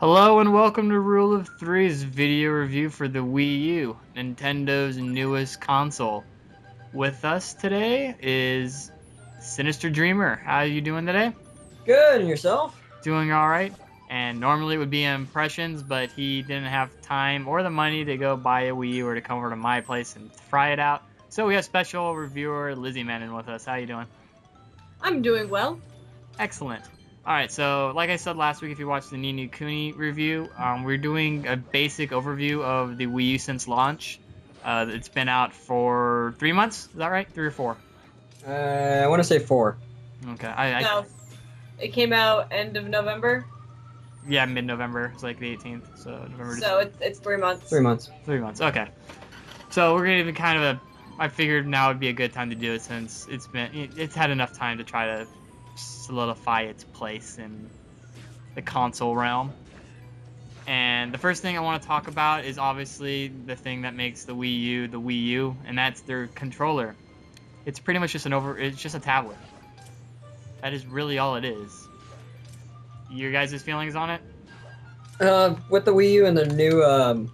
Hello and welcome to Rule of Three's video review for the Wii U, Nintendo's newest console. With us today is Sinister Dreamer. How are you doing today? Good, and yourself? Doing alright. And normally it would be impressions, but he didn't have time or the money to go buy a Wii U or to come over to my place and try it out. So we have special reviewer Lizzie Manning with us. How you doing? I'm doing well. Excellent. Alright, so like I said last week, if you watched the Ni no Kuni review, we're doing a basic overview of the Wii U since launch. It's been out for 3 months, is that right? 3 or 4? I want to say 4. Okay, No, it came out end of November, yeah, mid-November. It's like the 18th, so November. so it's 3 months. 3 months. 3 months, okay. So we're gonna be kind of I figured now would be a good time to do it since it's had enough time to try to solidify its place in the console realm. And the first thing I want to talk about is obviously the thing that makes the Wii U, and that's their controller. It's pretty much just it's just a tablet. That is really all it is. Your guys' feelings on it? With the Wii U and the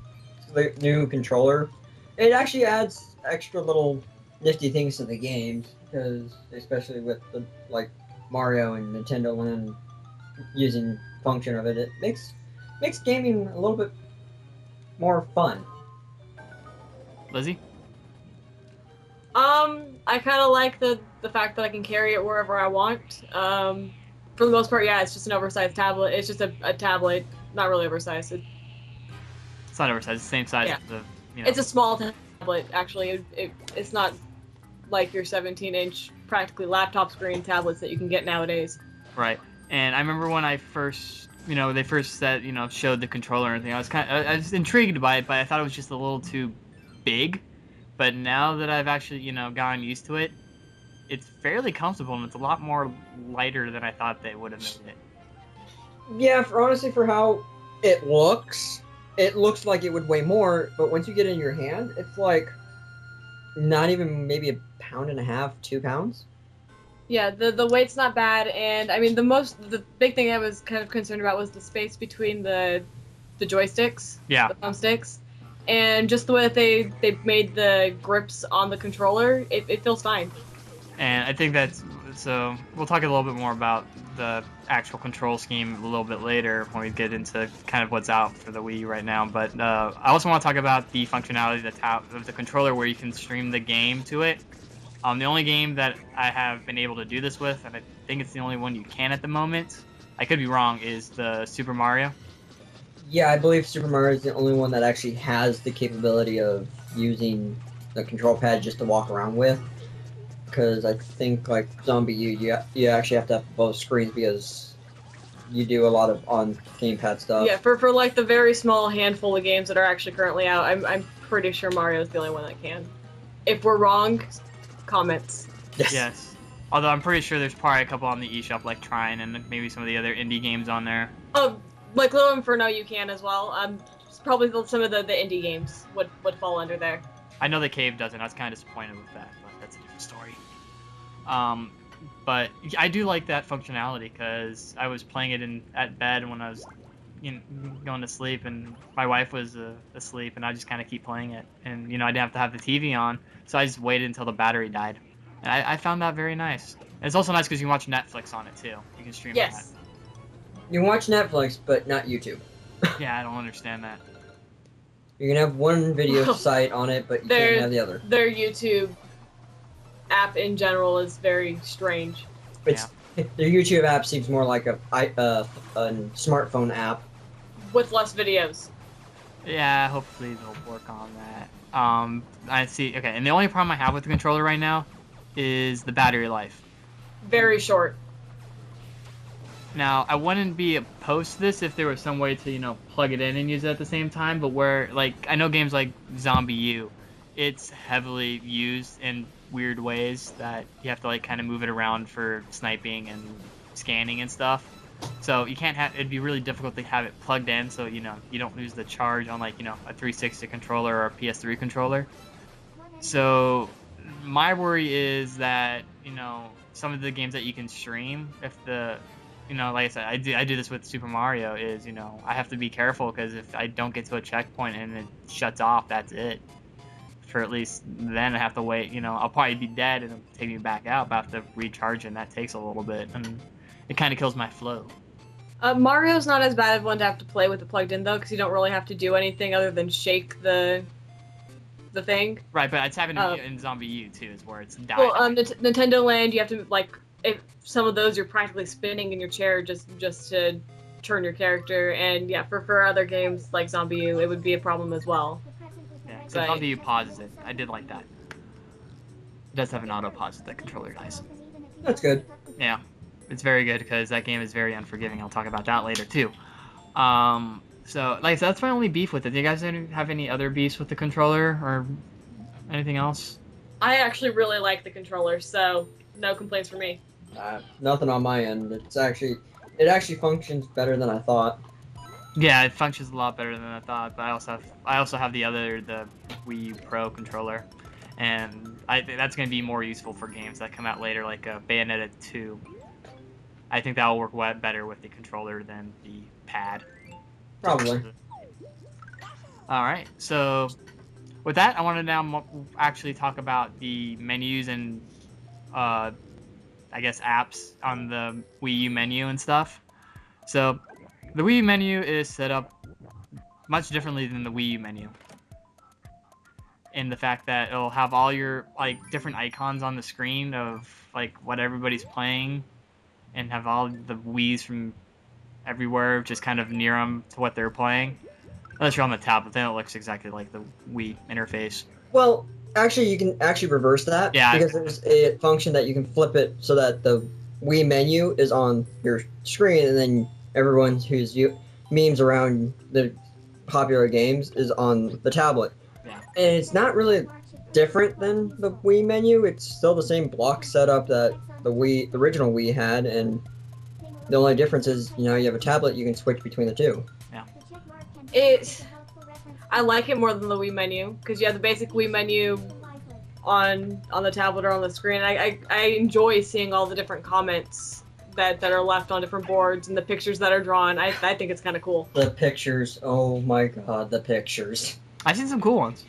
new controller, it actually adds extra little nifty things to the games, because especially with the Mario and Nintendo Land using function of it, it makes gaming a little bit more fun. Lizzie? I kind of like the fact that I can carry it wherever I want. For the most part, yeah, it's just an oversized tablet. It's just a tablet, not really oversized. It's not oversized. It's the same size Yeah. as the, It's a small tablet, actually. It's not like your 17-inch practically laptop screen tablets that you can get nowadays. Right. And I remember when I first, they first showed the controller and everything, I was intrigued by it, but I thought it was just a little too big. But now that I've actually, gotten used to it, it's fairly comfortable and it's a lot more lighter than I thought they would have made it. Yeah, honestly, for how it looks like it would weigh more, but once you get it in your hand, it's like not even maybe a pound and a half, 2 pounds. Yeah, the weight's not bad, and I mean the big thing I was kind of concerned about was the space between the joysticks, Yeah. the thumbsticks, and just the way that they made the grips on the controller. It feels fine. And I think so we'll talk a little bit more about the actual control scheme a little bit later when we get into kind of what's out for the Wii U right now. But I also want to talk about the functionality of the controller where you can stream the game to it. The only game that I have been able to do this with, and I think it's the only one you can at the moment, I could be wrong, is the Super Mario. Yeah, I believe Super Mario is the only one that actually has the capability of using the control pad just to walk around with. Because I think like Zombie U, you actually have to have both screens because you do a lot of on gamepad stuff. Yeah, for like the very small handful of games that are actually currently out, I'm pretty sure Mario's the only one that can. If we're wrong, comments. Yes. Although I'm pretty sure there's probably a couple on the eShop like Trine and maybe some of the other indie games on there. Oh, like Little Inferno you can as well. Probably some of the indie games would fall under there. I know the Cave doesn't. I was kind of disappointed with that, but that's a different story. But I do like that functionality because I was playing it at bed when I was going to sleep, and my wife was asleep, and I just kind of keep playing it. And I didn't have to have the TV on, so I just waited until the battery died. And I found that very nice. And it's also nice because you can watch Netflix on it too. You can stream Yes. that. You can watch Netflix, but not YouTube. Yeah, I don't understand that. You can have one video site on it, but you can't have the other. Their YouTube app in general is very strange. Their YouTube app seems more like a smartphone app with less videos. Yeah, hopefully they'll work on that. I see. Okay, and the only problem I have with the controller right now is the battery life. Very short. Now, I wouldn't be opposed to this if there was some way to, plug it in and use it at the same time, but I know games like Zombie U, it's heavily used in weird ways that you have to, kind of move it around for sniping and scanning and stuff. So you can't it'd be really difficult to have it plugged in so, you don't lose the charge on, a 360 controller or a PS3 controller. So my worry is that, some of the games that you can stream, if the you know, like I said, I do this with Super Mario. Is, you know, I have to be careful because if I don't get to a checkpoint and it shuts off, that's it. For at least then I have to wait. You know, I'll probably be dead and it'll take me back out, but I have to recharge, and that takes a little bit, and it kind of kills my flow. Mario's not as bad of one to have to play with it plugged in though, because you don't really have to do anything other than shake the thing. Right, but it's happening in Zombie U too, is where it's dying. Well, Nintendo Land, you have to like, if some of those you're practically spinning in your chair just to turn your character, and yeah, for other games like Zombie U, it would be a problem as well. Yeah, so Zombie U pauses it. I did like that. It does have an auto pause with the controller, guys. That's good. Yeah, it's very good because that game is very unforgiving. I'll talk about that later too. So, like I said, that's my only beef with it. Do you guys have any other beefs with the controller or anything else? I actually really like the controller, so no complaints for me. Nothing on my end. It actually functions better than I thought. Yeah, it functions a lot better than I thought. But I also have the Wii U Pro controller, and I think that's going to be more useful for games that come out later, like Bayonetta 2. I think that will work better with the controller than the pad. Probably. Alright, so with that, I want to now actually talk about the menus and, I guess, apps on the Wii U menu and stuff. So, the Wii U menu is set up much differently than the Wii U menu. In the fact that it'll have all your, like, different icons on the screen of, like, what everybody's playing, and have all the Wiis from everywhere just kind of near them to what they're playing. Unless you're on the tablet, then it looks exactly like the Wii interface. Well, actually, you can actually reverse that. Yeah. Because there's a function that you can flip it so that the Wii menu is on your screen, and then everyone who's memes around the popular games is on the tablet. Yeah. And it's not really different than the Wii menu. It's still the same block setup that the original Wii had, and the only difference is, you know, you have a tablet, you can switch between the two. Yeah. I like it more than the Wii menu, because you have the basic Wii menu on the tablet or on the screen. I enjoy seeing all the different comments that are left on different boards and the pictures that are drawn. I think it's kind of cool. The pictures, oh my god, the pictures. I've seen some cool ones.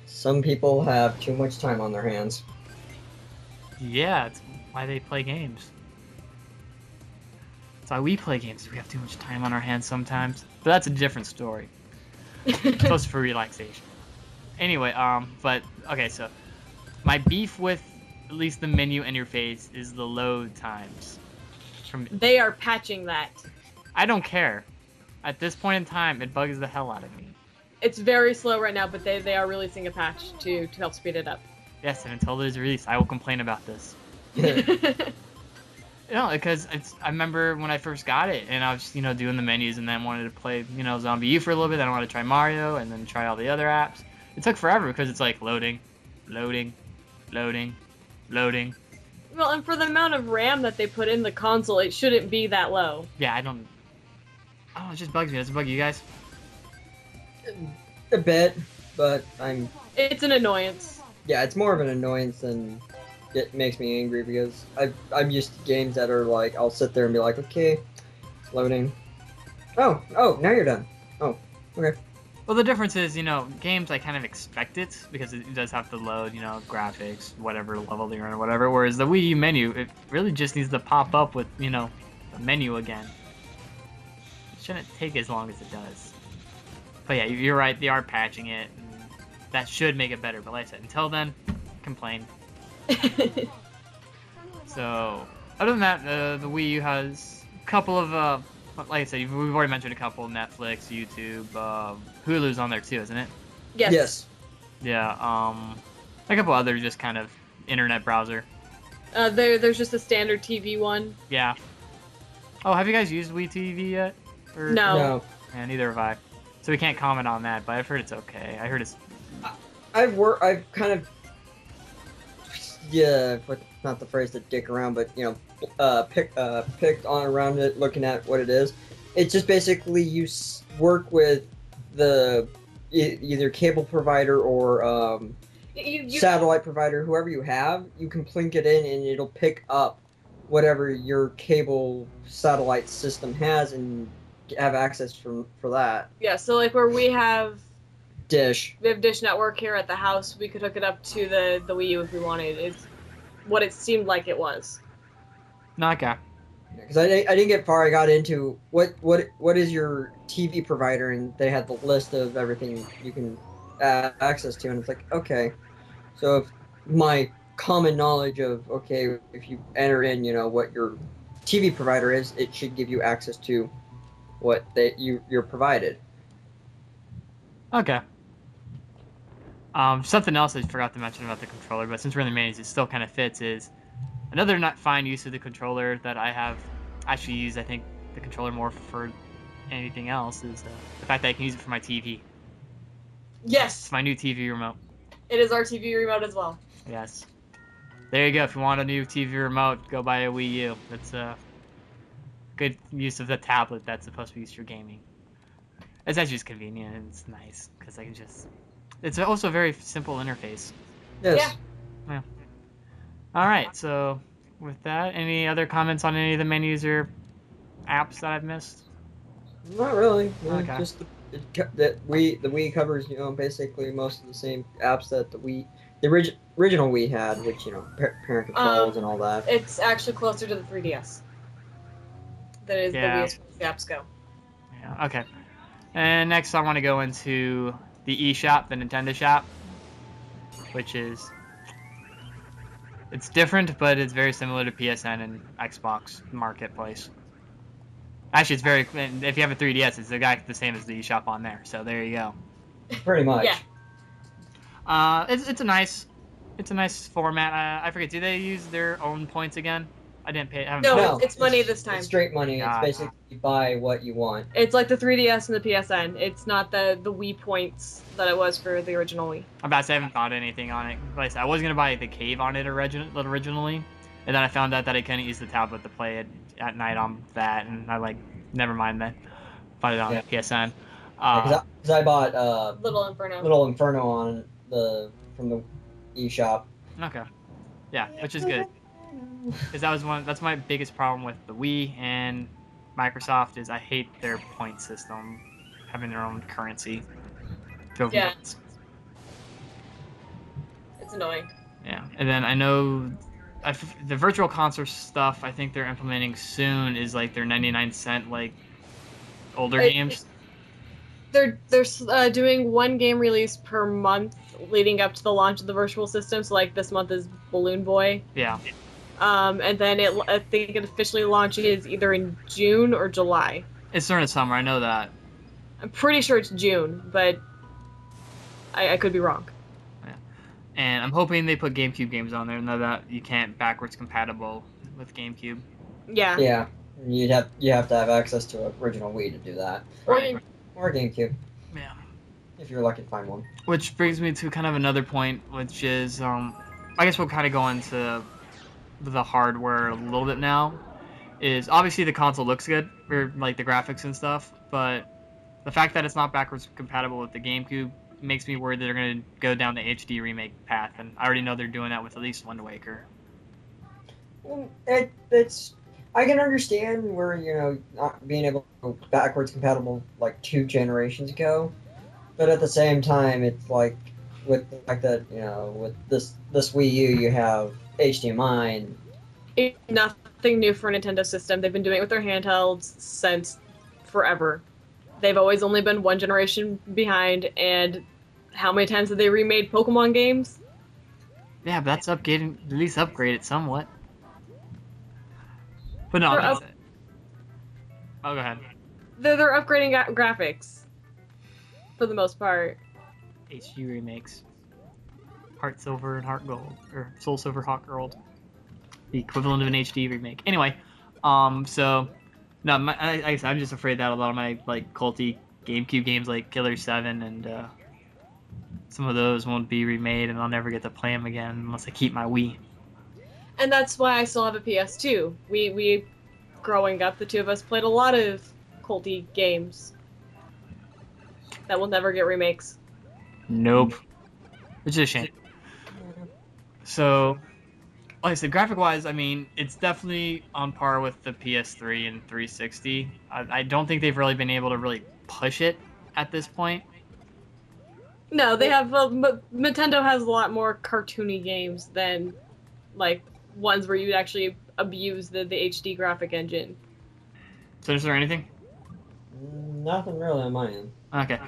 Some people have too much time on their hands. Yeah, it's why they play games. That's why we play games. We have too much time on our hands sometimes. But that's a different story. It's supposed for relaxation. Anyway, but okay, so my beef with at least the menu interface is the load times. They are patching that. I don't care. At this point in time, it bugs the hell out of me. It's very slow right now, but they are releasing a patch to help speed it up. Yes, and until it is released, I will complain about this. You know, because I remember when I first got it, and I was, doing the menus, and then wanted to play, Zombie U for a little bit. Then I wanted to try Mario, and then try all the other apps. It took forever because it's like loading, loading, loading, loading. Well, and for the amount of RAM that they put in the console, it shouldn't be that low. Yeah, it just bugs me. Does it bug you guys? A bit, but It's an annoyance. Yeah, it's more of an annoyance than it makes me angry, because I'm used to games that are like, I'll sit there and be like, okay, it's loading. Oh, now you're done. Oh, okay. Well, the difference is, games I kind of expect it, because it does have to load, graphics, whatever level they're in or whatever, whereas the Wii U menu, it really just needs to pop up with, the menu again. It shouldn't take as long as it does. But yeah, you're right, they are patching it, and that should make it better, but like I said, until then, complain. So, other than that, the Wii U has a couple of, like I said, we've already mentioned a couple, Netflix, YouTube, Hulu's on there too, isn't it? Yes. Yeah, a couple other just kind of internet browser. There's just a standard TV one. Yeah. Oh, have you guys used Wii TV yet? Or... No. Yeah, neither have I. So we can't comment on that, but I've heard it's okay. I heard it's... I've kind of... Yeah, not the phrase to dick around, but, picked on around it, looking at what it is. It's just basically you work with the either cable provider or satellite provider, whoever you have. You can plink it in, and it'll pick up whatever your cable satellite system has and have access for that. Yeah, so like where we have Dish. Dish Network here at the house, we could hook it up to the Wii U if we wanted. It's what it seemed like it was. Okay. Because I didn't get far. I got into what is your TV provider, and they had the list of everything you can access to, and it's like, okay, so if my common knowledge of, okay, if you enter in, what your TV provider is, it should give you access to what you're provided. Okay. Something else I forgot to mention about the controller, but since we're in the menus, it still kind of fits, is another not fine use of the controller that I have actually used, I think, the controller more for anything else, is the fact that I can use it for my TV. Yes, It's my new TV remote. it is our TV remote as well. Yes. There you go. If you want a new TV remote, go buy a Wii U. That's a good use of the tablet that's supposed to be used for gaming. It's actually just convenient and it's nice because I can just... It's also a very simple interface. Yes. Yeah. All right, so with that, any other comments on any of the menus or apps that I've missed? Not really. Okay. Just the Wii covers basically most of the same apps that the original Wii had, which parent controls and all that. It's actually closer to the 3DS. That is Yeah. the Wii as far as the apps go. Yeah. Okay. And next, I want to go into the eShop, the Nintendo Shop, which is... It's different, but it's very similar to PSN and Xbox Marketplace. Actually, it's very... If you have a 3DS, it's the same as the eShop on there. So there you go. Pretty much. Yeah. It's a nice format. I forget. Do they use their own points again? I didn't pay. I haven't No, paid. it's money this time. It's straight money. God. It's basically you buy what you want. It's like the 3DS and the PSN. It's not the Wii points that it was for the original Wii. I'm about to say I haven't found anything on it. Like I said, I was gonna buy the cave on it originally, and then I found out that I couldn't use the tablet to play it at night on that, and I never mind then. Bought it on PSN. Because I bought Little Inferno. Little Inferno from the eShop. Okay. Yeah, which is good. Because that's my biggest problem with the Wii and Microsoft is I hate their point system, having their own currency. Yeah. It's annoying. Yeah, and then I know the virtual console stuff I think they're implementing soon is like their 99-cent older games. They're doing one game release per month leading up to the launch of the virtual system. So like this month is Balloon Boy. Yeah. And then I think it officially launches either in June or July. It's during the summer, I know that. I'm pretty sure it's June, but I could be wrong. Yeah. And I'm hoping they put GameCube games on there, now that you can't backwards compatible with GameCube. Yeah. Yeah. You have to have access to an original Wii to do that. Right. Or GameCube. Yeah. If you're lucky to find one. Which brings me to kind of another point, which is, I guess we'll kind of go into the hardware a little bit now. Is obviously the console looks good, or like the graphics and stuff, but the fact that it's not backwards compatible with the GameCube makes me worried that they're going to go down the HD remake path, and I already know they're doing that with at least Wind Waker. It's I can understand where not being able to go backwards compatible like 2 generations ago, but at the same time it's like with the fact that with this Wii U you have HDMI and It's nothing new for a Nintendo system. They've been doing it with their handhelds since forever. They've always only been one generation behind, and how many times have they remade Pokemon games? Yeah, but that's at least upgraded somewhat. But no, They're that's it. Oh, go ahead. They're upgrading graphics for the most part. HD remakes. Heart Silver and Heart Gold, or Soul Silver, Heart Gold. The equivalent of an HD remake. Anyway, so no, I guess I'm just afraid that a lot of my culty GameCube games like Killer 7 and some of those won't be remade, and I'll never get to play them again unless I keep my Wii. And that's why I still have a PS2. We growing up, the two of us played a lot of culty games that will never get remakes. Nope. Which is a shame. So, like I said, graphic-wise, I mean, it's definitely on par with the PS3 and 360. I don't think they've really been able to really push it at this point. No, they have. Nintendo has a lot more cartoony games than like ones where you'd actually abuse the HD graphic engine. So is there anything? Nothing really on my end. Okay.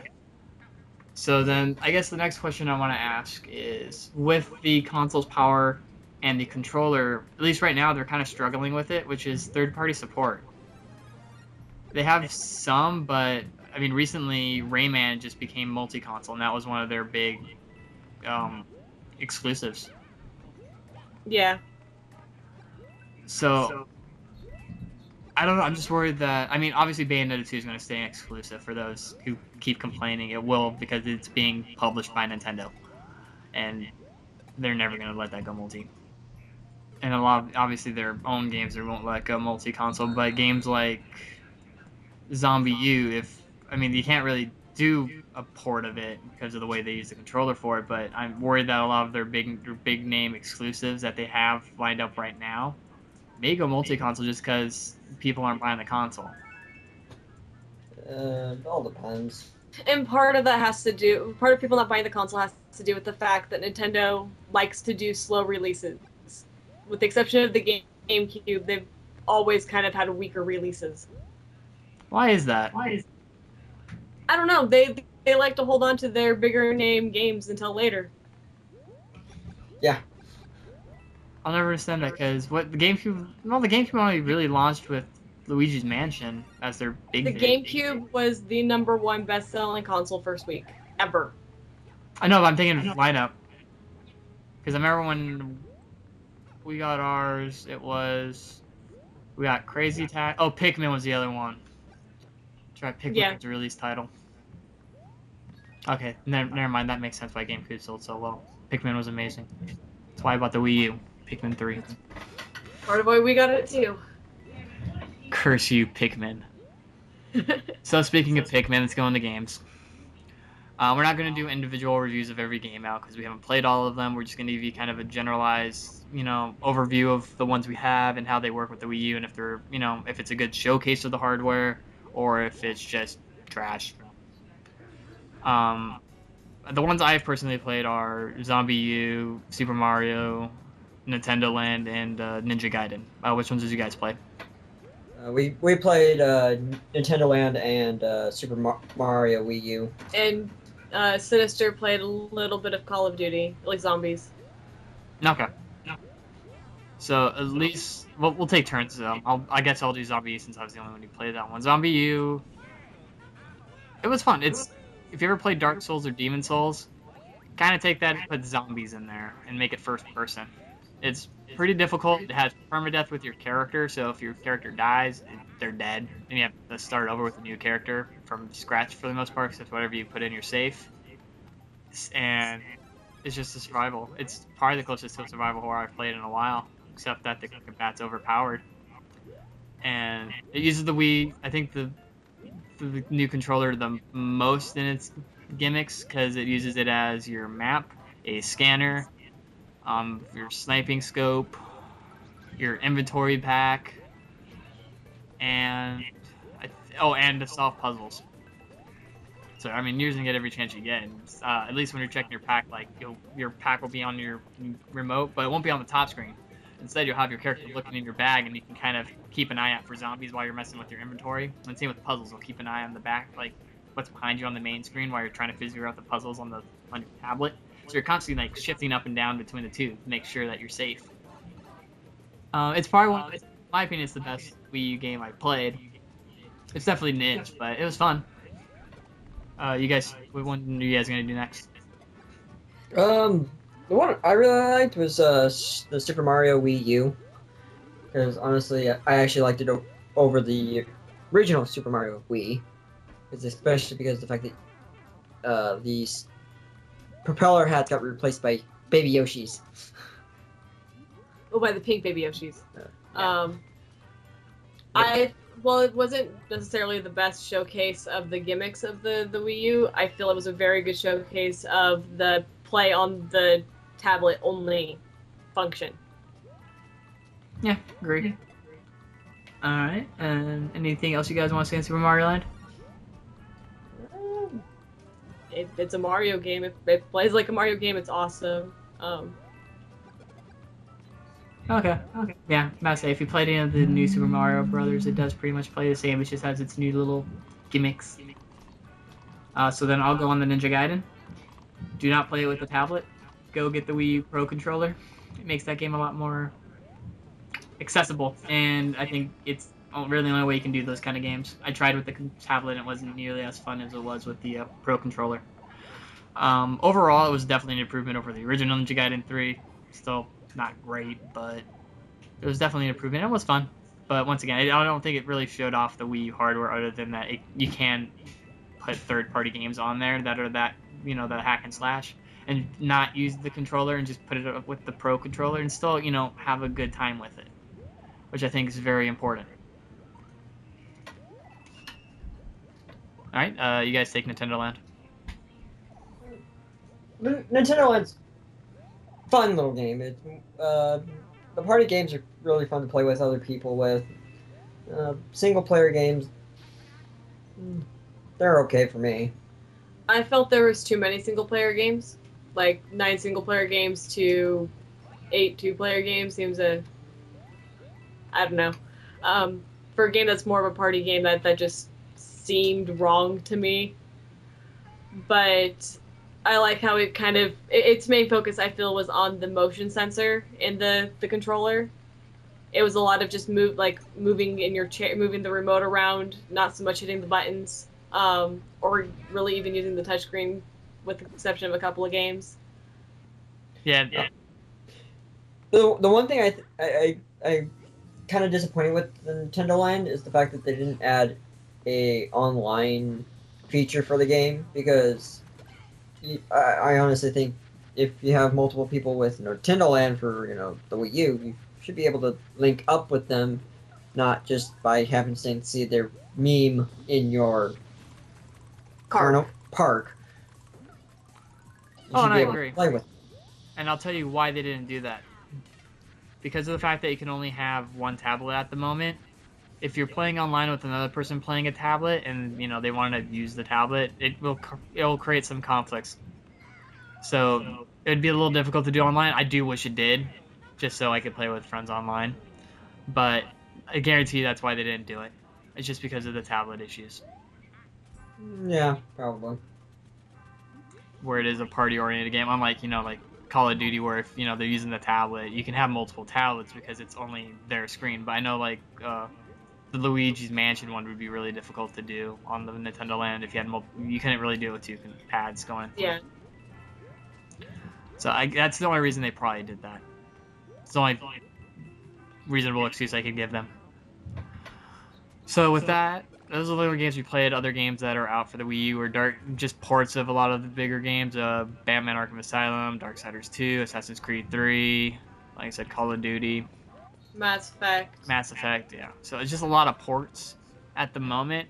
So then, I guess the next question I want to ask is, with the console's power and the controller, at least right now, they're kind of struggling with it, which is third-party support. They have some, but I mean, recently Rayman just became multi-console, and that was one of their big exclusives. Yeah. So I don't know. I'm just worried that, I mean, obviously Bayonetta 2 is going to stay exclusive for those who keep complaining. It will, because it's being published by Nintendo, and they're never going to let that go multi. And a lot of, obviously, their own games they won't let go multi-console, but games like Zombie I mean, you can't really do a port of it because of the way they use the controller for it, but I'm worried that a lot of their big name exclusives that they have lined up right now may go multi-console just because people aren't buying the console. It all depends. And part of people not buying the console has to do with the fact that Nintendo likes to do slow releases. With the exception of the GameCube, they've always kind of had weaker releases. Why is that? I don't know. They like to hold on to their bigger name games until later. Yeah. I'll never understand that because the GameCube only really launched with Luigi's Mansion as their big. The GameCube was the #1 best-selling console first week ever. I know, but I'm thinking of lineup because I remember when we got ours, we got Crazy Taxi. Oh, Pikmin was the other one. Try Pikmin was the release title. Okay, never mind. That makes sense why GameCube sold so well. Pikmin was amazing. That's why I bought the Wii U. Pikmin 3. Part of why we got it too. Curse you, Pikmin. So speaking of Pikmin, let's go into games. We're not going to do individual reviews of every game out because we haven't played all of them. We're just going to give you kind of a generalized, overview of the ones we have and how they work with the Wii U, and if they're, if it's a good showcase of the hardware or if it's just trash. The ones I've personally played are Zombie U, Super Mario, Nintendo Land, and Ninja Gaiden. Which ones did you guys play? We played Nintendo Land and Super Mario Wii U. And Synyster played a little bit of Call of Duty, like zombies. Okay. So at least we'll take turns. I guess I'll do Zombie U since I was the only one who played that one. Zombie U. It was fun. If you ever played Dark Souls or Demon Souls, kind of take that and put zombies in there and make it first person. It's pretty difficult. It has permadeath with your character, so if your character dies, they're dead, and you have to start over with a new character from scratch for the most part, except whatever you put in, you're safe. And it's just a survival. It's probably the closest to a survival horror I've played in a while, except that the combat's overpowered. And it uses the Wii. I think the new controller the most in its gimmicks because it uses it as your map, a scanner, your sniping scope, your inventory pack, and to solve puzzles. So I mean, you're using it every chance you get. And, at least when you're checking your pack, like your pack will be on your remote, but it won't be on the top screen. Instead, you'll have your character looking in your bag, and you can kind of keep an eye out for zombies while you're messing with your inventory. And same with puzzles, you'll keep an eye on the back, like what's behind you on the main screen while you're trying to figure out the puzzles on your tablet. So you're constantly like shifting up and down between the two to make sure that you're safe. It's probably in my opinion, it's the best Wii U game I've played. It's definitely niche, but it was fun. What one are you guys gonna do next? The one I really liked was the Super Mario Wii U, because honestly, I actually liked it over the original Super Mario Wii, especially because of the fact that these propeller hats got replaced by Baby Yoshis. Oh, by the pink Baby Yoshis. Yeah. It wasn't necessarily the best showcase of the gimmicks of the Wii U. I feel it was a very good showcase of the play on the tablet only function. Yeah, agree. All right, and anything else you guys want to say in Super Mario Land? It's a Mario game. It plays like a Mario game. It's awesome. Okay. Yeah, I say if you played any of the new Super Mario Brothers, it does pretty much play the same. It just has its new little gimmicks. So then I'll go on the Ninja Gaiden. Do not play it with the tablet. Go get the Wii U Pro controller. It makes that game a lot more accessible, and I think it's really the only way you can do those kind of games. I tried with the tablet, and it wasn't nearly as fun as it was with the Pro controller. Overall, it was definitely an improvement over the original Ninja Gaiden 3. Still not great, but it was definitely an improvement. It was fun. But once again, I don't think it really showed off the Wii U hardware other than that you can put third-party games on there that are that, the hack and slash, and not use the controller and just put it up with the Pro controller and still, have a good time with it, which I think is very important. All right, you guys take Nintendo Land. Nintendo Land's fun little game. The party games are really fun to play with other people with. Single player games, they're okay for me. I felt there was too many single player games, like 9 single player games to 8 2-player games seems I don't know. For a game that's more of a party game, that just seemed wrong to me. But I like how it kind of its main focus I feel was on the motion sensor in the controller. It was a lot of just moving in your chair, moving the remote around, not so much hitting the buttons, or really even using the touchscreen, with the exception of a couple of games. Yeah. The one thing I kind of disappointed with the Nintendo Land is the fact that they didn't add a online feature for the game, because I honestly think if you have multiple people with Nintendo Land for the Wii U, you should be able to link up with them, not just by having to see their meme in your park. You should and be I able agree. to play with them. And I'll tell you why they didn't do that. Because of the fact that you can only have one tablet at the moment. If you're playing online with another person playing a tablet, and they want to use the tablet, it'll create some conflicts. So it'd be a little difficult to do online. I do wish it did, just so I could play with friends online. But I guarantee that's why they didn't do it. It's just because of the tablet issues. Yeah, probably. Where it is a party-oriented game, unlike like Call of Duty, where if they're using the tablet, you can have multiple tablets because it's only their screen. But I know the Luigi's Mansion one would be really difficult to do on the Nintendo Land if you had you couldn't really do it with 2 pads going. Yeah. So that's the only reason they probably did that. It's the only reasonable excuse I could give them. So with that, those are the other games we played. Other games that are out for the Wii U are just ports of a lot of the bigger games. Batman Arkham Asylum, Darksiders 2, Assassin's Creed 3, like I said, Call of Duty. Mass Effect, yeah. So it's just a lot of ports at the moment.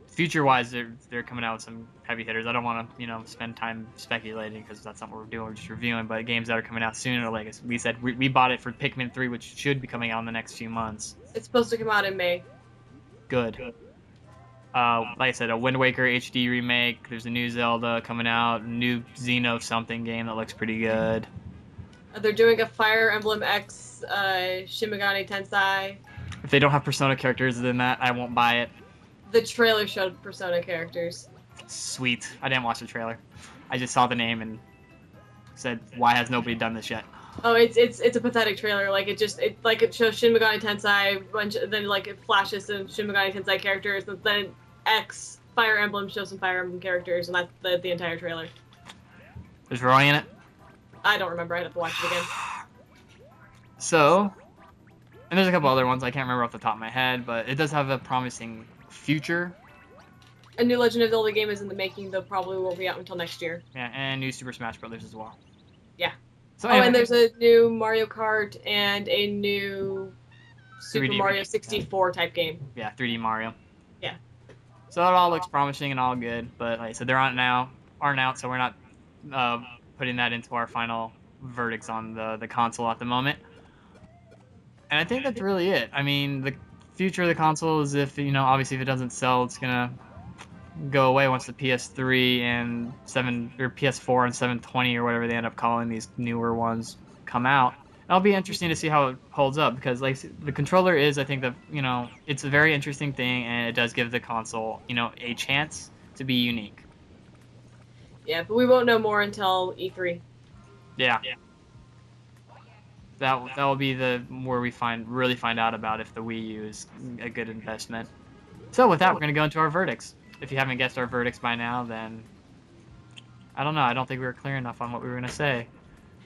Future-wise, they're coming out with some heavy hitters. I don't want to, spend time speculating because that's not what we're doing. We're just reviewing. But games that are coming out sooner, like we said, we bought it for Pikmin 3, which should be coming out in the next few months. It's supposed to come out in May. Good. Like I said, a Wind Waker HD remake. There's a new Zelda coming out. New Xeno something game that looks pretty good. They're doing a Fire Emblem X Shin Megami Tensei. If they don't have Persona characters in that, I won't buy it. The trailer showed Persona characters. Sweet. I didn't watch the trailer. I just saw the name and said, "Why has nobody done this yet?" Oh, it's a pathetic trailer. Like it shows Shin Megami Tensei, then it flashes some Shin Megami Tensei characters, and then X Fire Emblem shows some Fire Emblem characters, and that's the entire trailer. There's Roy in it? I don't remember. I'd have to watch it again. So, and there's a couple other ones I can't remember off the top of my head, but it does have a promising future. A new Legend of Zelda game is in the making, though probably won't be out until next year. Yeah, and new Super Smash Brothers as well. Yeah. So anyway, and there's a new Mario Kart and a new Super Mario 64 type game. Yeah, 3D Mario. Yeah. So it all looks promising and all good, but like I said, they're aren't out, so we're not putting that into our final verdicts on the console at the moment. And I think that's really it. I mean, the future of the console is if, obviously if it doesn't sell, it's gonna go away once the PS3 and 7 or PS4 and 720 or whatever they end up calling these newer ones come out. It'll be interesting to see how it holds up because like the controller is, I think that, it's a very interesting thing and it does give the console, a chance to be unique. Yeah, but we won't know more until E3. Yeah. That will be the where we really find out about if the Wii U is a good investment. So with that, we're gonna go into our verdicts. If you haven't guessed our verdicts by now, then I don't know. I don't think we were clear enough on what we were gonna say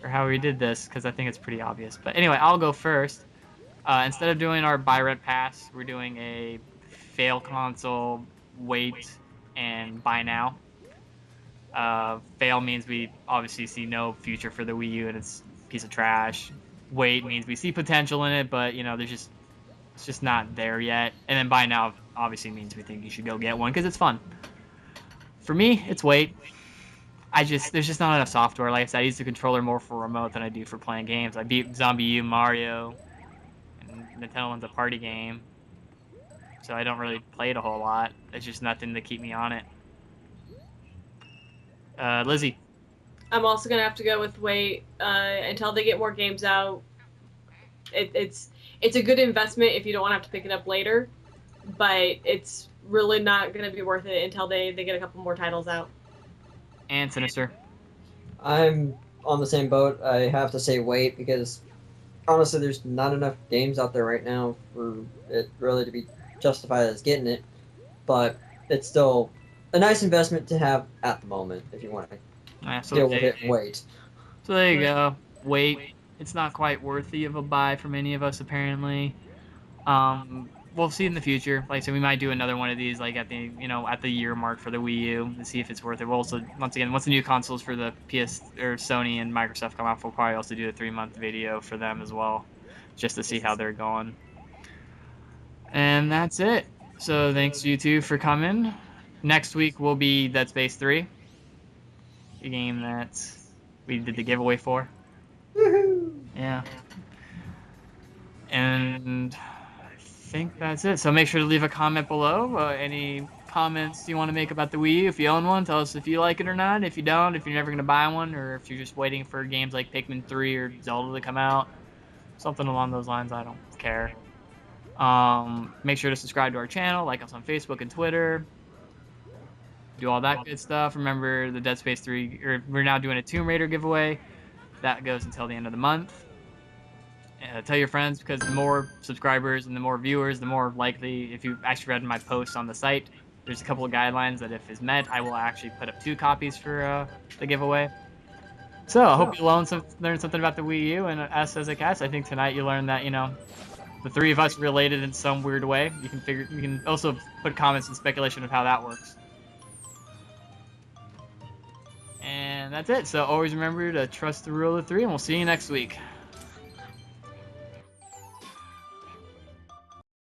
or how we did this because I think it's pretty obvious. But anyway, I'll go first. Instead of doing our buy rent pass, we're doing a fail console, wait, and buy now. Fail means we obviously see no future for the Wii U and it's a piece of trash. Wait means we see potential in it, but it's just not there yet. And then buy now obviously means we think you should go get one because it's fun. For me, it's wait. There's just not enough software. Like I said, I use the controller more for remote than I do for playing games. I beat Zombie U, Mario, and Nintendo one's a party game, so I don't really play it a whole lot. There's just nothing to keep me on it. Lizzie. I'm also gonna have to go with wait until they get more games out. It's a good investment if you don't want to have to pick it up later, but it's really not gonna be worth it until they get a couple more titles out. And Synyster. I'm on the same boat. I have to say wait because honestly, there's not enough games out there right now for it really to be justified as getting it. But it's still a nice investment to have at the moment if you want to deal with it and wait. So there you go. Wait. It's not quite worthy of a buy for many of us, apparently. We'll see in the future. Like I said, we might do another one of these, like at the year mark for the Wii U, to see if it's worth it. We'll also, once the new consoles for the PS or Sony and Microsoft come out, we'll probably also do a 3-month video for them as well, just to see how they're going. And that's it. So thanks you two for coming. Next week will be Dead Space 3, a game that we did the giveaway for. Woohoo! Yeah. And I think that's it. So make sure to leave a comment below. Any comments you want to make about the Wii U. If you own one, tell us if you like it or not. If you don't, if you're never going to buy one, or if you're just waiting for games like Pikmin 3 or Zelda to come out. Something along those lines. I don't care. Make sure to subscribe to our channel. Like us on Facebook and Twitter. Do all that good stuff. Remember the Dead Space 3, or we're now doing a Tomb Raider giveaway. That goes until the end of the month. Tell your friends, because the more subscribers and the more viewers, the more likely, if you actually read my posts on the site, there's a couple of guidelines that if is met, I will actually put up 2 copies for the giveaway. So I hope you learned something about the Wii U and us as a cast. I think tonight you learned that, the 3 of us related in some weird way. You can also put comments and speculation of how that works. And that's it. So always remember to trust the rule of 3, and we'll see you next week.